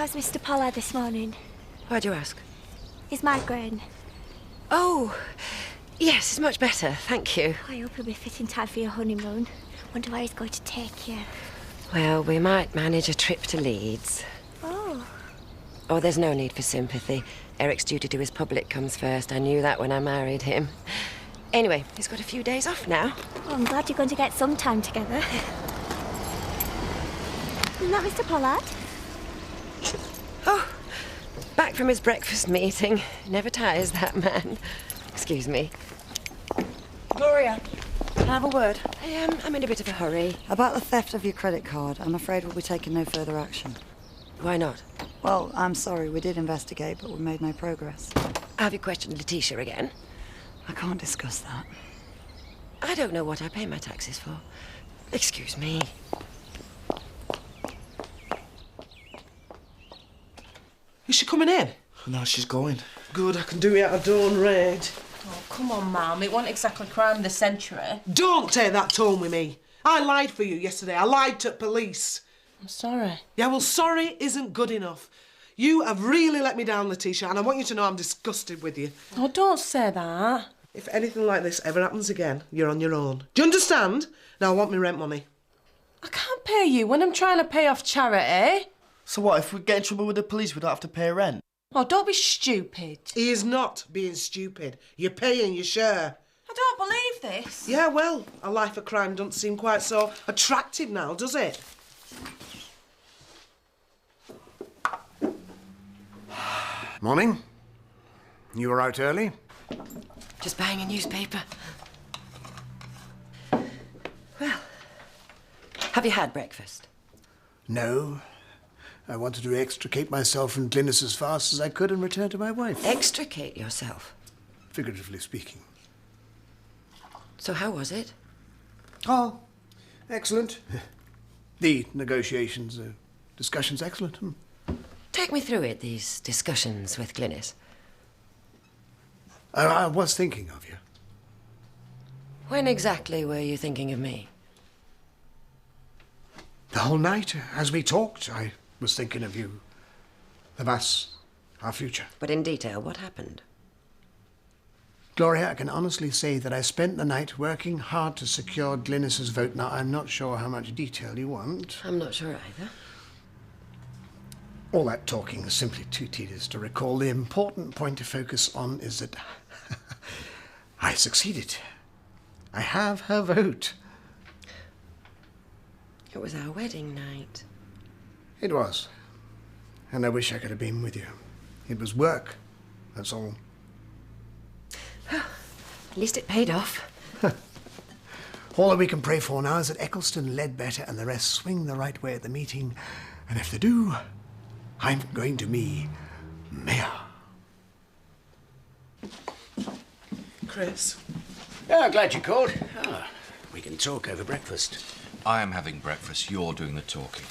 How's Mr. Pollard this morning? Why'd you ask? His migraine. Oh, yes, it's much better, thank you. I hope he'll be fit in time for your honeymoon. Wonder where he's going to take you. Well, we might manage a trip to Leeds. Oh. Oh, there's no need for sympathy. Eric's duty to his public comes first. I knew that when I married him. Anyway, he's got a few days off now. Oh, I'm glad you're going to get some time together. Isn't that Mr. Pollard? Oh, back from his breakfast meeting. Never tires, that man. Excuse me. Gloria, can I have a word? I'm in a bit of a hurry. About the theft of your credit card, I'm afraid we'll be taking no further action. Why not? Well, I'm sorry, we did investigate, but we made no progress. Have you questioned Letitia again? I can't discuss that. I don't know what I pay my taxes for. Excuse me. Is she coming in? No, she's going. Good, I can do it out of dawn raid. Oh, come on, ma'am. It wasn't exactly crime of the century. Don't take that tone with me. I lied for you yesterday. I lied to police. I'm sorry. Yeah, well, sorry isn't good enough. You have really let me down, Letitia, and I want you to know I'm disgusted with you. Oh, don't say that. If anything like this ever happens again, you're on your own. Do you understand? Now, I want my rent money. I can't pay you when I'm trying to pay off charity. So what, if we get in trouble with the police, we don't have to pay rent? Oh, don't be stupid. He is not being stupid. You're paying your share. I don't believe this. Yeah, well, a life of crime doesn't seem quite so attractive now, does it? Morning. You were out early? Just buying a newspaper. Well, have you had breakfast? No. I wanted to extricate myself from Glynis as fast as I could and return to my wife. Extricate yourself? Figuratively speaking. So how was it? Oh, excellent. The negotiations, discussions, excellent. Take me through it, these discussions with Glynis. I was thinking of you. When exactly were you thinking of me? The whole night, as we talked, I was thinking of you. The mass, our future. But in detail, what happened? Gloria, I can honestly say that I spent the night working hard to secure Glynis's vote. Now, I'm not sure how much detail you want. I'm not sure either. All that talking is simply too tedious to recall. The important point to focus on is that I succeeded. I have her vote. It was our wedding night. It was. And I wish I could have been with you. It was work, that's all. At least it paid off. All that we can pray for now is that Eccleston, Ledbetter and the rest swing the right way at the meeting. And if they do, I'm going to be mayor. Chris? Oh, glad you called. We can talk over breakfast. I am having breakfast. You're doing the talking.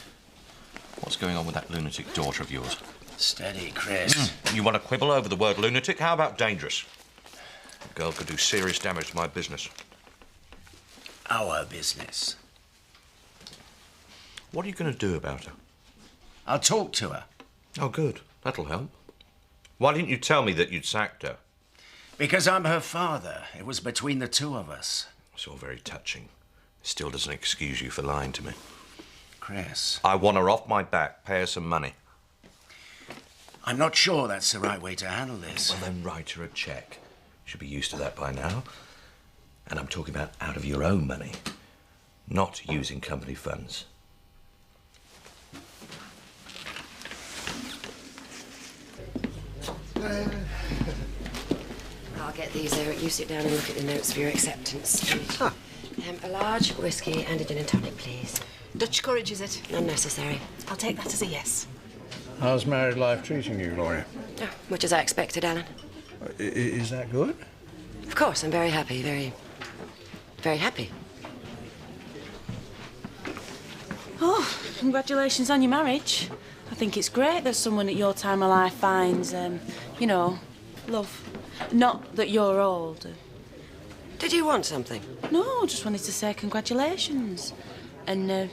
What's going on with that lunatic daughter of yours? Steady, Chris. You want to quibble over the word lunatic? How about dangerous? The girl could do serious damage to my business. Our business. What are you going to do about her? I'll talk to her. Oh, good. That'll help. Why didn't you tell me that you'd sacked her? Because I'm her father. It was between the two of us. It's all very touching. It still doesn't excuse you for lying to me. Chris. I want her off my back. Pay her some money. I'm not sure that's the right way to handle this. Well, then write her a cheque. Should be used to that by now. And I'm talking about out of your own money, not using company funds. I'll get these, Eric. You sit down and look at the notes for your acceptance. Ah. A large whiskey and a gin and tonic, please. Dutch courage, is it? Unnecessary. I'll take that as a yes. How's married life treating you, Gloria? Oh, much as I expected, Alan. Is that good? Of course, I'm very happy, very happy. Oh, congratulations on your marriage. I think it's great that someone at your time of life finds, you know, love. Not that you're old. Did you want something? No, just wanted to say congratulations. And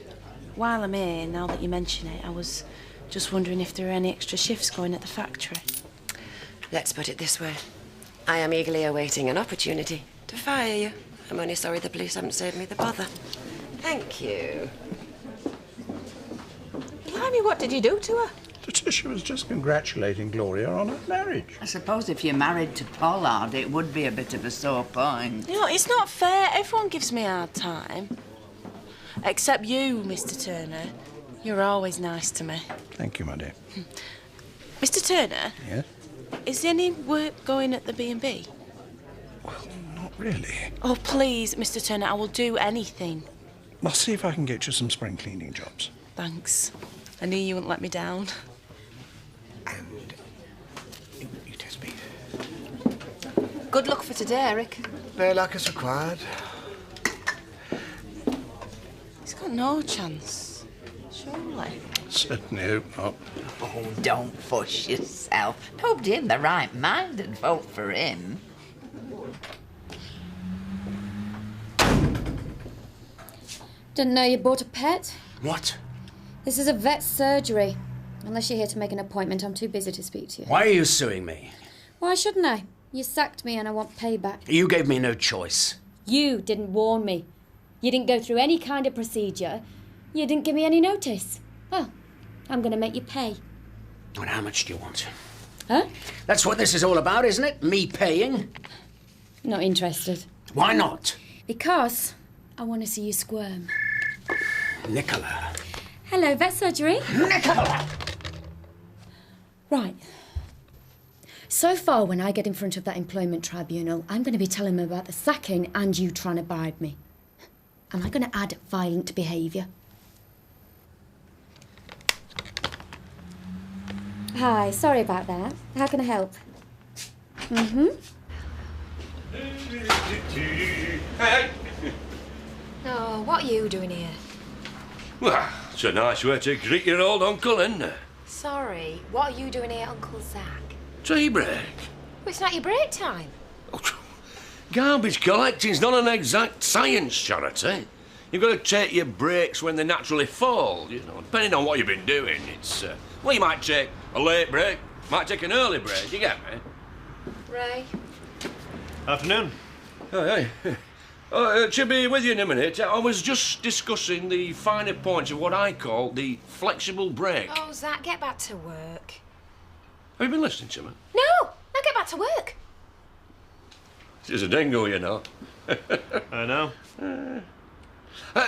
while I'm here, now that you mention it, I was Just wondering if there are any extra shifts going at the factory. Let's put it this way. I am eagerly awaiting an opportunity to fire you. I'm only sorry the police haven't saved me the bother. Thank you. Blimey, what did you do to her? Letitia was just congratulating Gloria on her marriage. I suppose if you're married to Pollard, it would be a bit of a sore point. You know, it's not fair. Everyone gives me a hard time. Except you, Mr. Turner. You're always nice to me. Thank you, my dear. Mr. Turner? Yes? Is there any work going at the B&B? Well, not really. Oh, please, Mr. Turner, I will do anything. I'll see if I can get you some spring cleaning jobs. Thanks. I knew you wouldn't let me down. And you test me. Good luck for today, Eric. No luck is required. He's got no chance. Surely. Certainly hope not. Oh, don't fuss yourself. Nobody in their right mind would vote for him. Didn't know you bought a pet. What? This is a vet surgery. Unless you're here to make an appointment, I'm too busy to speak to you. Why are you suing me? Why shouldn't I? You sacked me and I want payback. You gave me no choice. You didn't warn me. You didn't go through any kind of procedure. You didn't give me any notice. Well, I'm going to make you pay. And how much do you want? Huh? That's what this is all about, isn't it? Me paying? Not interested. Why not? Because I want to see you squirm. Nicola. Hello, vet surgery. Nicola! Right. So far, when I get in front of that employment tribunal, I'm going to be telling them about the sacking and you trying to bribe me. Am I going to add violent behaviour? Hi, sorry about that. How can I help? Hey! Oh, what are you doing here? Well, it's a nice way to greet your old uncle, isn't it? Sorry, what are you doing here, Uncle Zach? Tea break. Well, it's not your break time. Garbage collecting's not an exact science, Charity. You've got to take your breaks when they naturally fall, you know, depending on what you've been doing. It's, well, you might take a late break, might take an early break, you get me? Ray? Afternoon. Oh, hey. She'll be with you in a minute. I was just discussing the finer points of what I call the flexible break. Oh, Zach, get back to work. Have you been listening to me? No! Now get back to work. She's a dingo, you know. I know.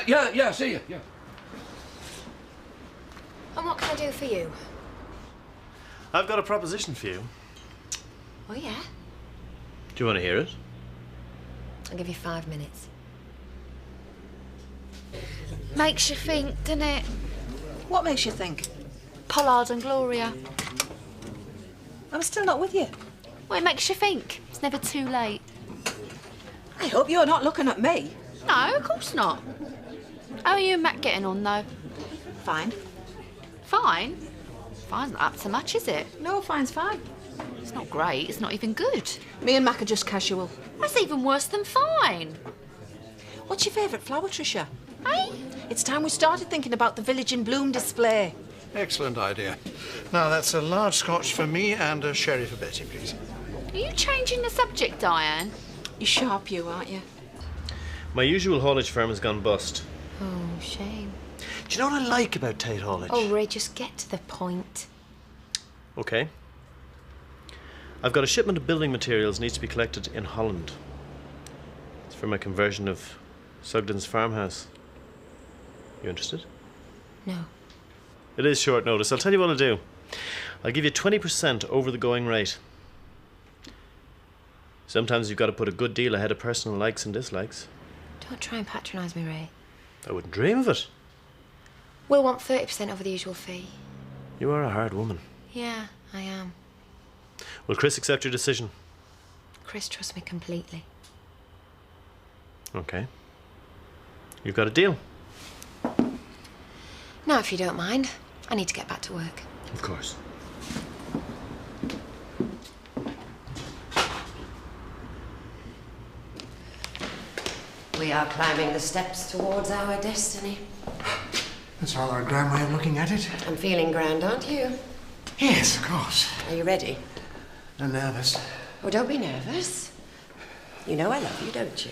Yeah, see you, yeah. And what can I do for you? I've got a proposition for you. Oh, yeah? Do you want to hear it? I'll give you 5 minutes. Makes you think, doesn't it? What makes you think? Pollard and Gloria. I'm still not with you. Well, it makes you think. It's never too late. I hope you're not looking at me. No, of course not. How are you and Matt getting on, though? Fine. Fine? Fine's not up to much, is it? No, fine's fine. It's not great. It's not even good. Me and Mac are just casual. That's even worse than fine. What's your favourite flower, Tricia? Hey? It's time we started thinking about the Village in Bloom display. Excellent idea. Now, that's a large scotch for me and a sherry for Betty, please. Are you changing the subject, Diane? You're sharp, you, aren't you? My usual haulage firm has gone bust. Oh, shame. Do you know what I like about Tate Haulage? Oh, Ray, just get to the point. OK. I've got a shipment of building materials needs to be collected in Holland. It's for my conversion of Sugden's farmhouse. You interested? No. It is short notice. I'll tell you what I'll do. I'll give you 20% over the going rate. Sometimes you've got to put a good deal ahead of personal likes and dislikes. Don't try and patronise me, Ray. I wouldn't dream of it. We'll want 30% over the usual fee. You are a hard woman. Yeah, I am. Will Chris accept your decision? Chris trusts me completely. OK. You've got a deal. Now, if you don't mind, I need to get back to work. Of course. We are climbing the steps towards our destiny. That's rather a grand way of looking at it. I'm feeling grand, aren't you? Yes, of course. Are you ready? And nervous. Oh, don't be nervous. You know I love you, don't you?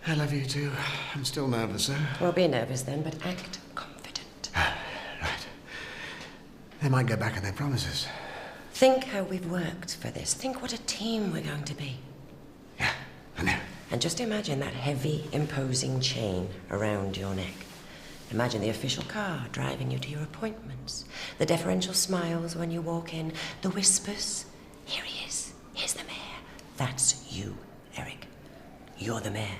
I love you too. I'm still nervous, though. Well, be nervous then, but act confident. Right. They might go back on their promises. Think how we've worked for this. Think what a team we're going to be. Yeah, I know. And just imagine that heavy, imposing chain around your neck. Imagine the official car driving you to your appointments. The deferential smiles when you walk in. The whispers. Here he is. Here's the mayor. That's you, Eric. You're the mayor.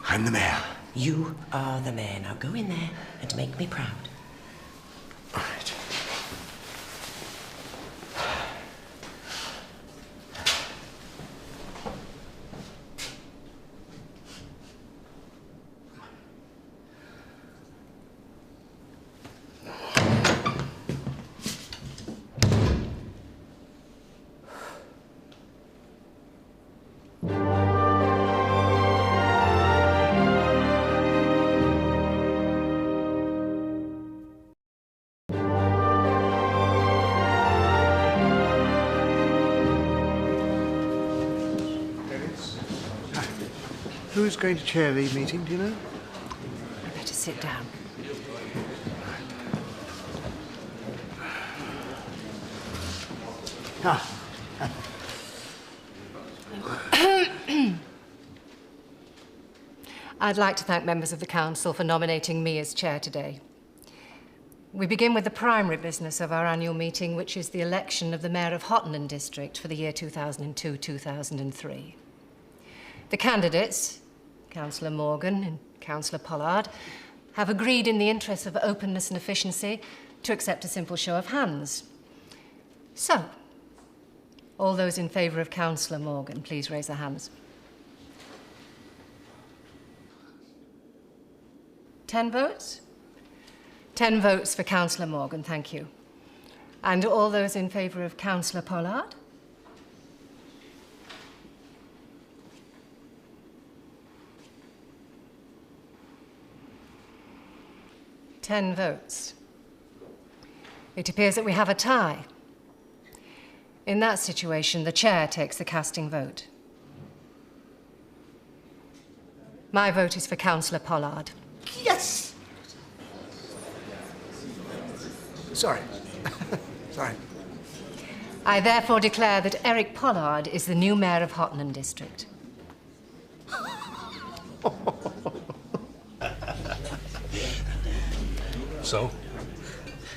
I'm the mayor. You are the mayor. Now go in there and make me proud. All right. Who's going to chair the meeting, do you know? Better sit down. I'd like to thank members of the council for nominating me as chair today. We begin with the primary business of our annual meeting, which is the election of the mayor of Hottenham district for the year 2002-2003. The candidates, Councillor Morgan and Councillor Pollard, have agreed in the interest of openness and efficiency to accept a simple show of hands. So, all those in favour of Councillor Morgan, please raise their hands. 10 votes? 10 votes for Councillor Morgan, thank you. And all those in favour of Councillor Pollard? Ten votes. It appears that we have a tie. In that situation, the chair takes the casting vote. My vote is for Councillor Pollard. Yes! Sorry. Sorry. I therefore declare that Eric Pollard is the new mayor of Hottenham district. So?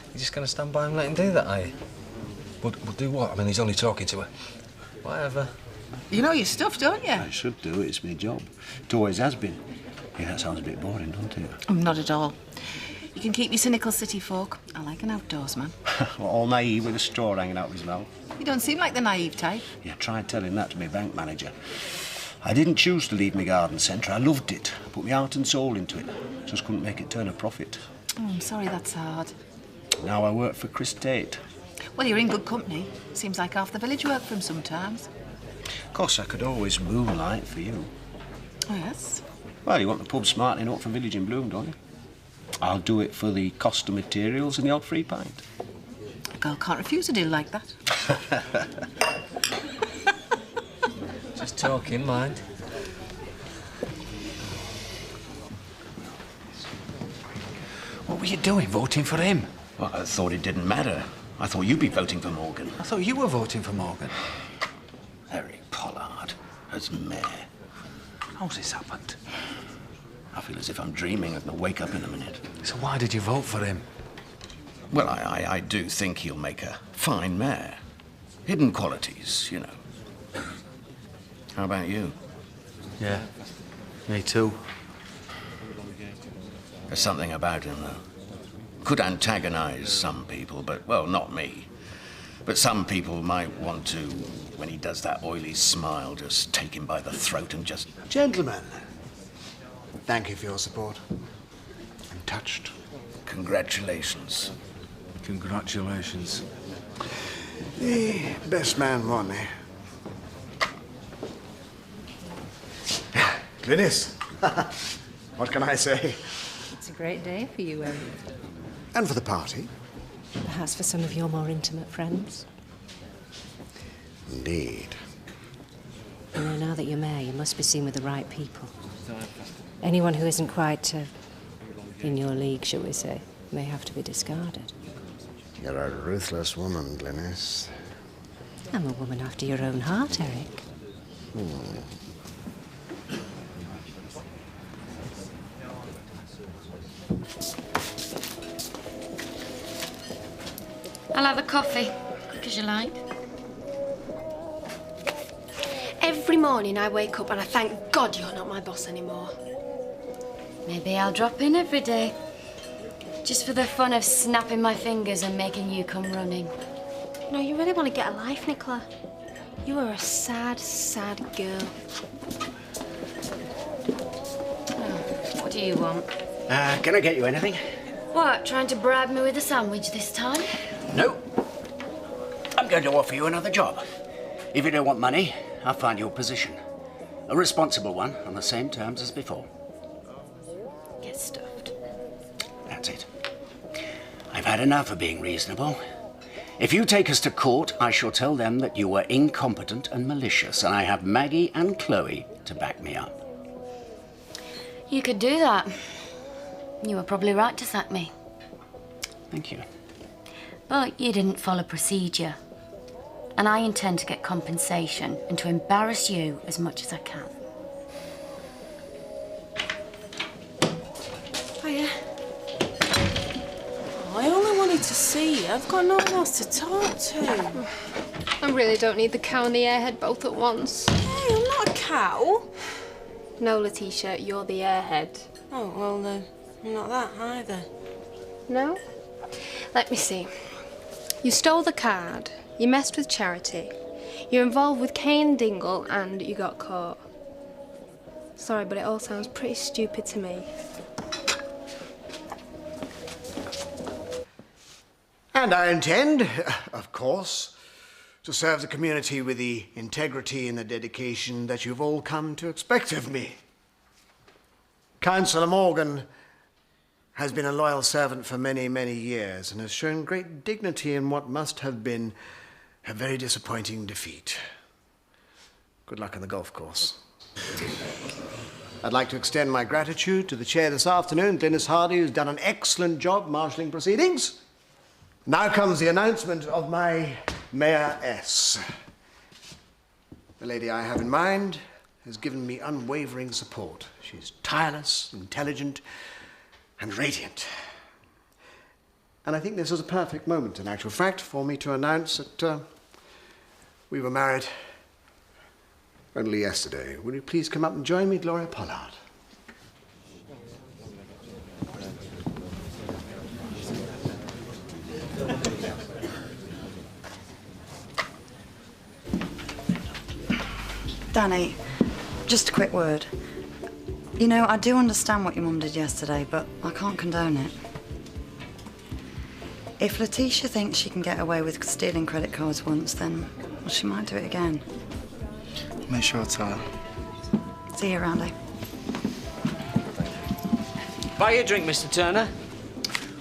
You're just going to stand by and let him do that, are you? We'll do what? I mean, he's only talking to her. Whatever. You know your stuff, don't you? I should do. It's my job. It always has been. Yeah, that sounds a bit boring, doesn't it? Not at all. You can keep me cynical city folk. I like an outdoorsman. Well, all naive with a straw hanging out of his mouth. You don't seem like the naive type. Yeah, try telling that to my bank manager. I didn't choose to leave my garden centre. I loved it. Put my heart and soul into it. Just couldn't make it turn a profit. Oh, I'm sorry that's hard. Now I work for Chris Tate. Well, you're in good company. Seems like half the village work for him sometimes. Of course, I could always moonlight for you. Oh, yes? Well, you want the pub smartening up for Village in Bloom, don't you? I'll do it for the cost of materials and the odd free pint. A girl can't refuse a deal like that. Just talking, mind. What were you doing, voting for him? Well, I thought it didn't matter. I thought you'd be voting for Morgan. I thought you were voting for Morgan. Eric Pollard as mayor. How's this happened? I feel as if I'm dreaming. I'm going to wake up in a minute. So why did you vote for him? Well, I do think he'll make a fine mayor. Hidden qualities, you know. How about you? Yeah, me too. There's something about him, though. Could antagonise some people, but, well, not me. But some people might want to, when he does that oily smile, just take him by the throat and just... Gentlemen, thank you for your support. I'm touched. Congratulations. Congratulations. The best man won, eh? Glynis, what can I say? It's a great day for you, Eric. And for the party. Perhaps for some of your more intimate friends. Indeed. You know, now that you're mayor, you must be seen with the right people. Anyone who isn't quite in your league, shall we say, may have to be discarded. You're a ruthless woman, Glynis. I'm a woman after your own heart, Eric. I'll have a coffee, quick as you like. Every morning I wake up and I thank God you're not my boss anymore. Maybe I'll drop in every day. Just for the fun of snapping my fingers and making you come running. No, you really want to get a life, Nicola. You are a sad, sad girl. What do you want? Can I get you anything? What, trying to bribe me with a sandwich this time? No. I'm going to offer you another job. If you don't want money, I'll find you a position. A responsible one, on the same terms as before. Get stuffed. That's it. I've had enough of being reasonable. If you take us to court, I shall tell them that you were incompetent and malicious, and I have Maggie and Chloe to back me up. You could do that. You were probably right to sack me. Thank you. But you didn't follow procedure. And I intend to get compensation and to embarrass you as much as I can. Hiya. I only wanted to see you. I've got no one else to talk to. I really don't need the cow and the airhead both at once. Hey, I'm not a cow. No, Letitia, you're the airhead. Oh, well, no, I'm not that either. No? Let me see. You stole the card, you messed with Charity, you're involved with Kane Dingle, and you got caught. Sorry, but it all sounds pretty stupid to me. And I intend, of course, to serve the community with the integrity and the dedication that you've all come to expect of me. Councillor Morgan has been a loyal servant for many, many years and has shown great dignity in what must have been a very disappointing defeat. Good luck on the golf course. I'd like to extend my gratitude to the chair this afternoon, Glynis Hardy, who's done an excellent job marshalling proceedings. Now comes the announcement of my Mayoress. The lady I have in mind has given me unwavering support. She's tireless, intelligent, and radiant. And I think this is a perfect moment, in actual fact, for me to announce that we were married only yesterday. Will you please come up and join me, Gloria Pollard? Danny, just a quick word. You know, I do understand what your mum did yesterday, but I can't condone it. If Letitia thinks she can get away with stealing credit cards once, then well, she might do it again. Make sure I tell her. See you around, eh? Buy you a drink, Mr. Turner.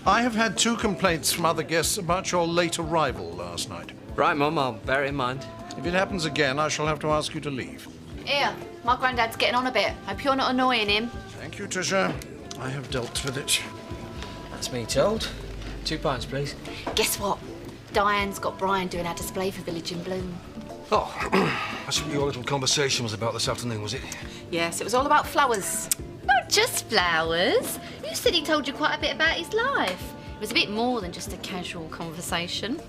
I have had 2 complaints from other guests about your late arrival last night. Right, Mum, I'll bear it in mind. If it happens again, I shall have to ask you to leave. Here, my granddad's getting on a bit. Hope you're not annoying him. Thank you, Tisha. I have dealt with it. That's me told. 2 pints, please. Guess what? Diane's got Brian doing our display for Village in Bloom. Oh, that's what your little conversation was about this afternoon, was it? Yes, it was all about flowers. Not just flowers. You said he told you quite a bit about his life. It was a bit more than just a casual conversation.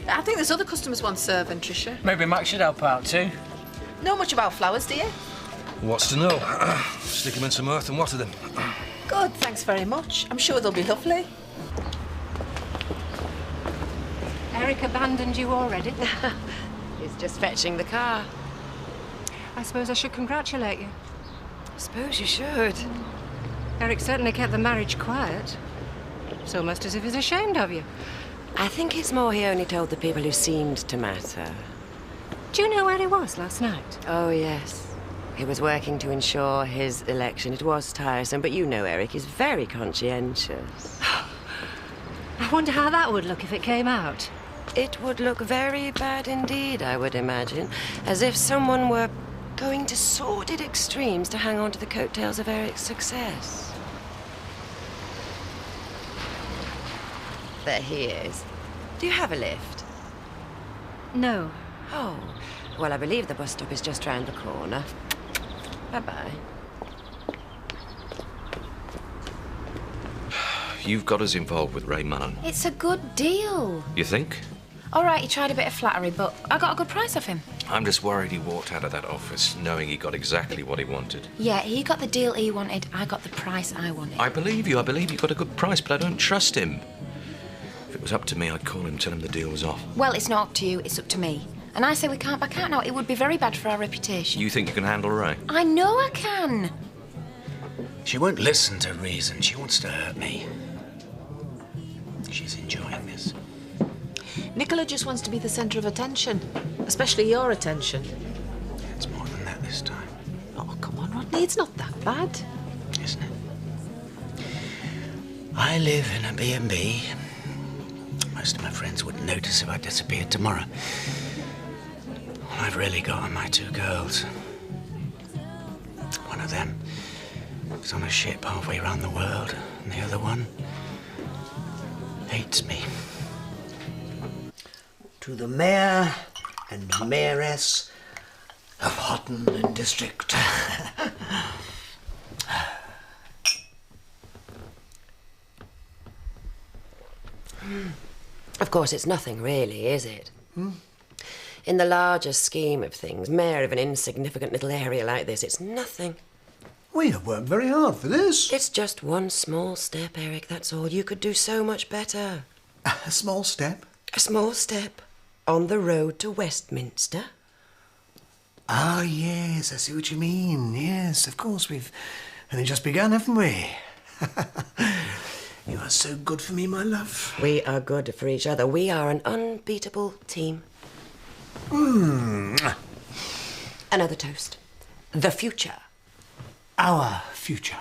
I think there's other customers want serving, Tricia. Maybe Max should help out too. Know much about flowers, do you? What's to know? Stick them in some earth and water them. Good, thanks very much. I'm sure they'll be lovely. Eric abandoned you already? He's just fetching the car. I suppose I should congratulate you. I suppose you should. Eric certainly kept the marriage quiet. It's almost as if he's ashamed of you. I think it's more he only told the people who seemed to matter. Do you know where he was last night? Oh, yes. He was working to ensure his election. It was tiresome, but you know Eric is very conscientious. I wonder how that would look if it came out. It would look very bad indeed, I would imagine. As if someone were going to sordid extremes to hang on to the coattails of Eric's success. There he is. Do you have a lift? No. Oh, well, I believe the bus stop is just round the corner. Bye-bye. You've got us involved with Ray Munn. It's a good deal. You think? All right, he tried a bit of flattery, but I got a good price off him. I'm just worried he walked out of that office knowing he got exactly what he wanted. Yeah, he got the deal he wanted. I got the price I wanted. I believe you got a good price, but I don't trust him. If it was up to me, I'd call him, tell him the deal was off. Well, it's not up to you, it's up to me. And I say we can't back out now. It would be very bad for our reputation. You think you can handle Ray? I know I can. She won't listen to reason. She wants to hurt me. She's enjoying this. Nicola just wants to be the centre of attention, especially your attention. It's more than that this time. Oh, come on, Rodney, it's not that bad. Isn't it? I live in a B&B. Most of my friends wouldn't notice if I disappeared tomorrow. All I've really got are my two girls. One of them is on a ship halfway around the world, and the other one hates me. To the Mayor and Mayoress of Hotton District. Of course, it's nothing really, is it? In the larger scheme of things, mayor of an insignificant little area like this, it's nothing. We have worked very hard for this. It's just one small step, Eric, that's all. You could do so much better. A small step? A small step on the road to Westminster. Ah, yes, I see what you mean. Yes, of course, we've only just begun, haven't we? You are so good for me, my love. We are good for each other. We are an unbeatable team. Another toast. The future. Our future.